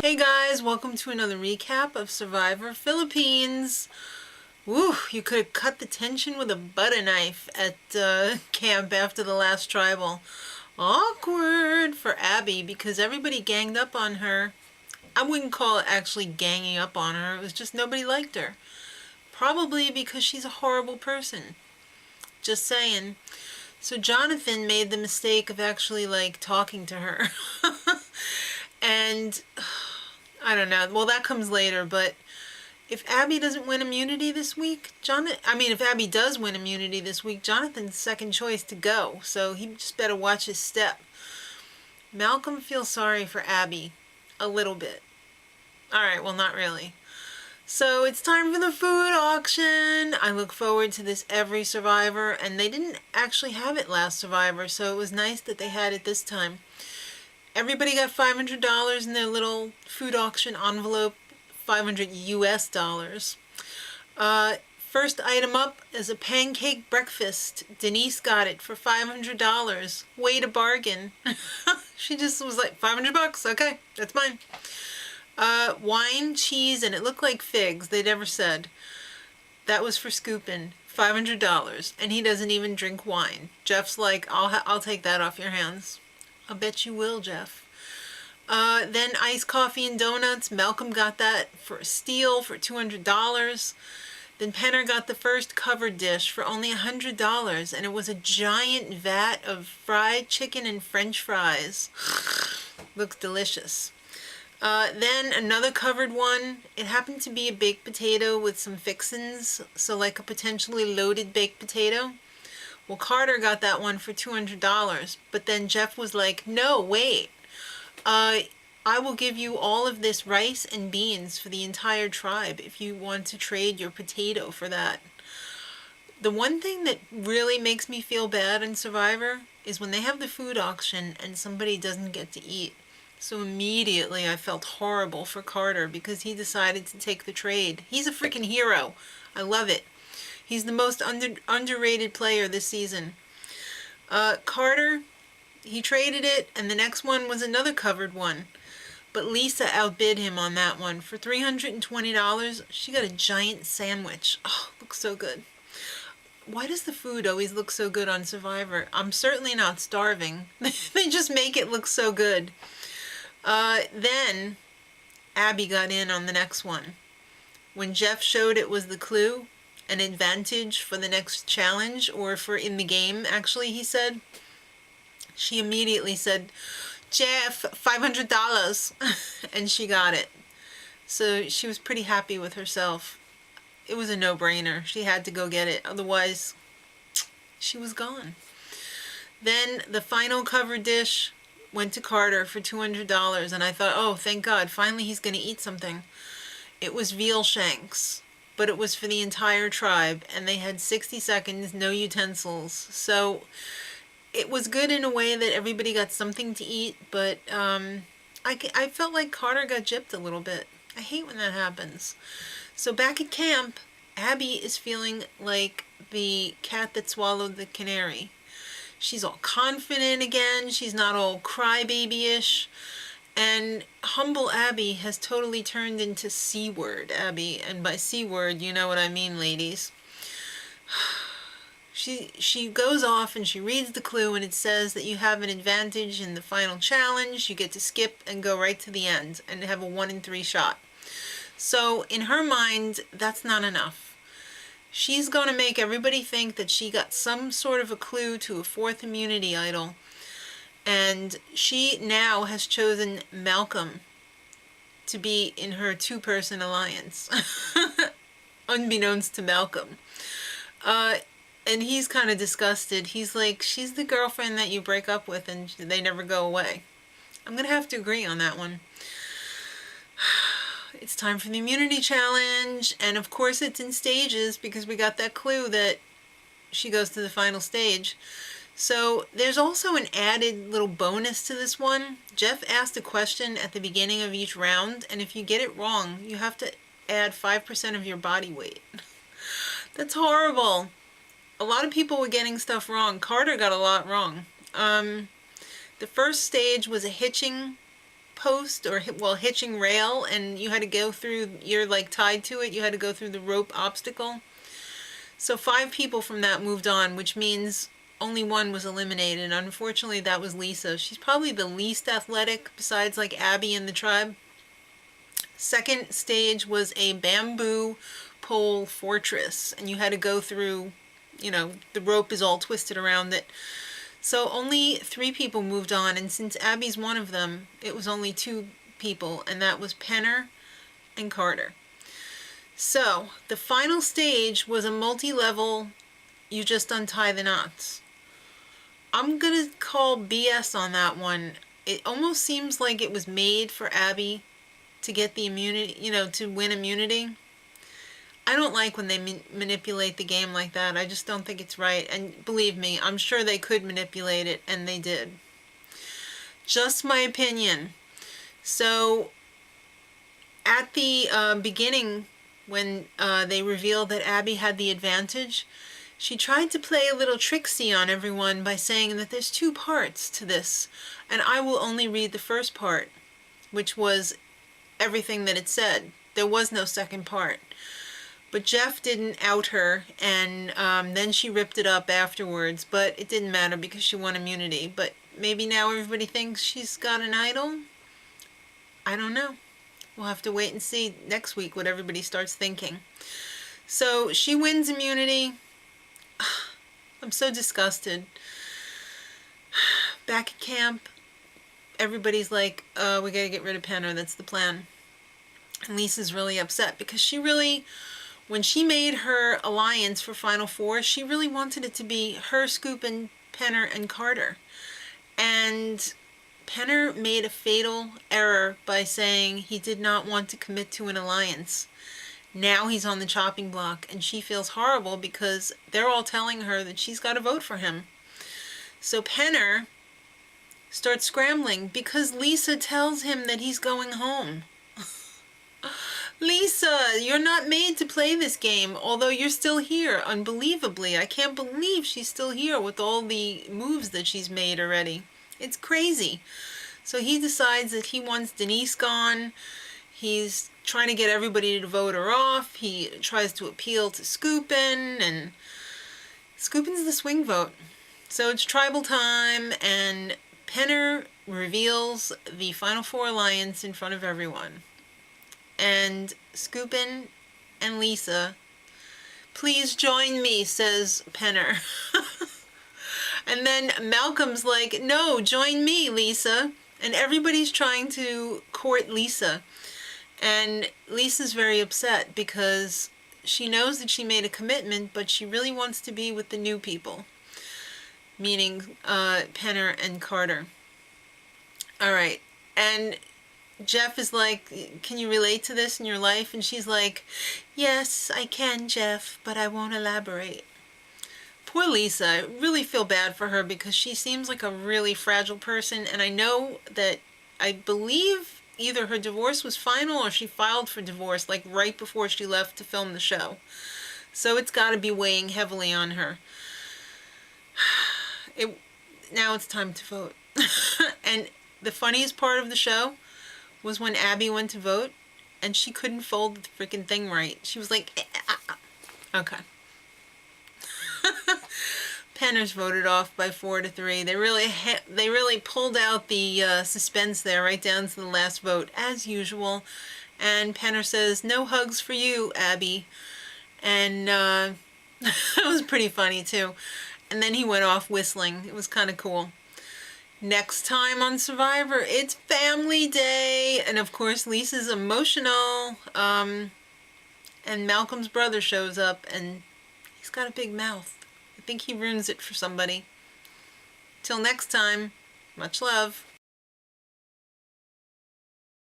Hey guys, welcome to another recap of Survivor Philippines. Woo, you could have cut the tension with a butter knife at camp after the last tribal. Awkward for Abby because everybody ganged up on her. I wouldn't call it actually ganging up on her, it was just nobody liked her. Probably because she's a horrible person. Just saying. So Jonathan made the mistake of actually talking to her. And I don't know. Well, that comes later, but if Abby doesn't win immunity this week, if Abby does win immunity this week, Jonathan's second choice to go. So he just better watch his step. Malcolm feels sorry for Abby. A little bit. Alright, well, not really. So it's time for the food auction. I look forward to this every Survivor, and they didn't actually have it last Survivor, so it was nice that they had it this time. Everybody got $500 in their little food auction envelope, $500 US. First item up is a pancake breakfast. Denise got it for $500. Way to bargain. She just was like, $500, okay, that's mine. Wine, cheese, and it looked like figs. They never said. That was for Scoopin'. $500, and he doesn't even drink wine. Jeff's like, I'll take that off your hands. I bet you will, Jeff. Then iced coffee and donuts. Malcolm got that for a steal for $200. Then Penner got the first covered dish for only $100, and it was a giant vat of fried chicken and French fries. Looks delicious. Then another covered one. It happened to be a baked potato with some fixins, so like a potentially loaded baked potato. Well, Carter got that one for $200, but then Jeff was like, no, wait. I will give you all of this rice and beans for the entire tribe if you want to trade your potato for that. The one thing that really makes me feel bad in Survivor is when they have the food auction and somebody doesn't get to eat. So immediately I felt horrible for Carter because he decided to take the trade. He's a freaking hero. I love it. He's the most underrated player this season. Carter, he traded it, and the next one was another covered one. But Lisa outbid him on that one. For $320, she got a giant sandwich. Oh, looks so good. Why does the food always look so good on Survivor? I'm certainly not starving. They just make it look so good. Then Abby got in on the next one. When Jeff showed it was the clue, an advantage for the next challenge, or for in the game, actually, he said. She immediately said, Jeff, $500, and she got it. So she was pretty happy with herself. It was a no-brainer. She had to go get it, otherwise she was gone. Then the final cover dish went to Carter for $200, and I thought, oh, thank God, finally he's going to eat something. It was veal shanks. But it was for the entire tribe, and they had 60 seconds, no utensils. So it was good in a way that everybody got something to eat, but I felt like Carter got gypped a little bit. I hate when that happens. So back at camp, Abby is feeling like the cat that swallowed the canary. She's all confident again. She's not all crybaby-ish. And humble Abby has totally turned into C-word Abby. And by C-word, you know what I mean, ladies. She goes off and she reads the clue, and it says that you have an advantage in the final challenge. You get to skip and go right to the end and have a 1 in 3 shot. So in her mind, that's not enough. She's going to make everybody think that she got some sort of a clue to a 4th immunity idol. And she now has chosen Malcolm to be in her 2-person alliance. Unbeknownst to Malcolm. And he's kind of disgusted. He's like, she's the girlfriend that you break up with and they never go away. I'm going to have to agree on that one. It's time for the immunity challenge. And of course it's in stages because we got that clue that she goes to the final stage. So there's also an added little bonus to this one. Jeff asked a question at the beginning of each round, and if you get it wrong, you have to add 5% of your body weight. That's horrible. A lot of people were getting stuff wrong. Carter got a lot wrong. The first stage was a hitching post or hitching rail, and you had to go through, you're like tied to it, you had to go through the rope obstacle. So 5 people from that moved on, which means only one was eliminated. Unfortunately, that was Lisa. She's probably the least athletic besides like Abby and the tribe. Second stage was a bamboo pole fortress, and you had to go through, the rope is all twisted around it. So only 3 people moved on, and since Abby's one of them, it was only 2 people, and that was Penner and Carter. So the final stage was a multi-level, you just untie the knots. I'm gonna call BS on that one. It almost seems like it was made for Abby to get the immunity, to win immunity. I don't like when they manipulate the game like that. I just don't think it's right. And believe me, I'm sure they could manipulate it, and they did. Just my opinion. So, at the beginning, when they revealed that Abby had the advantage, she tried to play a little tricksy on everyone by saying that there's 2 parts to this, and I will only read the first part, which was everything that it said. There was no second part. But Jeff didn't out her, and then she ripped it up afterwards, but it didn't matter because she won immunity. But maybe now everybody thinks she's got an idol? I don't know. We'll have to wait and see next week what everybody starts thinking. So she wins immunity. I'm so disgusted. Back at camp, everybody's like, we gotta get rid of Penner, that's the plan. And Lisa's really upset because she really, when she made her alliance for Final Four, she really wanted it to be her, Subbin, Penner, and Carter. And Penner made a fatal error by saying he did not want to commit to an alliance. Now he's on the chopping block, and she feels horrible because they're all telling her that she's got to vote for him. So Penner starts scrambling because Lisa tells him that he's going home. Lisa, you're not made to play this game, although you're still here, unbelievably. I can't believe she's still here with all the moves that she's made already. It's crazy. So he decides that he wants Denise gone. He's trying to get everybody to vote her off. He tries to appeal to Subbin, and Subbin's the swing vote. So it's tribal time, and Penner reveals the Final Four alliance in front of everyone. And Subbin and Lisa, please join me, says Penner. And then Malcolm's like, no, join me, Lisa. And everybody's trying to court Lisa. And Lisa's very upset because she knows that she made a commitment, but she really wants to be with the new people, meaning Penner and Carter. All right. And Jeff is like, can you relate to this in your life? And she's like, yes, I can, Jeff, but I won't elaborate. Poor Lisa. I really feel bad for her because she seems like a really fragile person, and I know that, I believe either her divorce was final or she filed for divorce like right before she left to film the show. So it's got to be weighing heavily on her. Now it's time to vote. And the funniest part of the show was when Abby went to vote and she couldn't fold the freaking thing right. She was like, okay. Penner's voted off by 4-3. They really pulled out the suspense there right down to the last vote, as usual. And Penner says, no hugs for you, Abby. And that was pretty funny, too. And then he went off whistling. It was kind of cool. Next time on Survivor, it's Family Day. And, of course, Lisa's emotional. And Malcolm's brother shows up, and he's got a big mouth. I think he ruins it for somebody. Till next time, much love.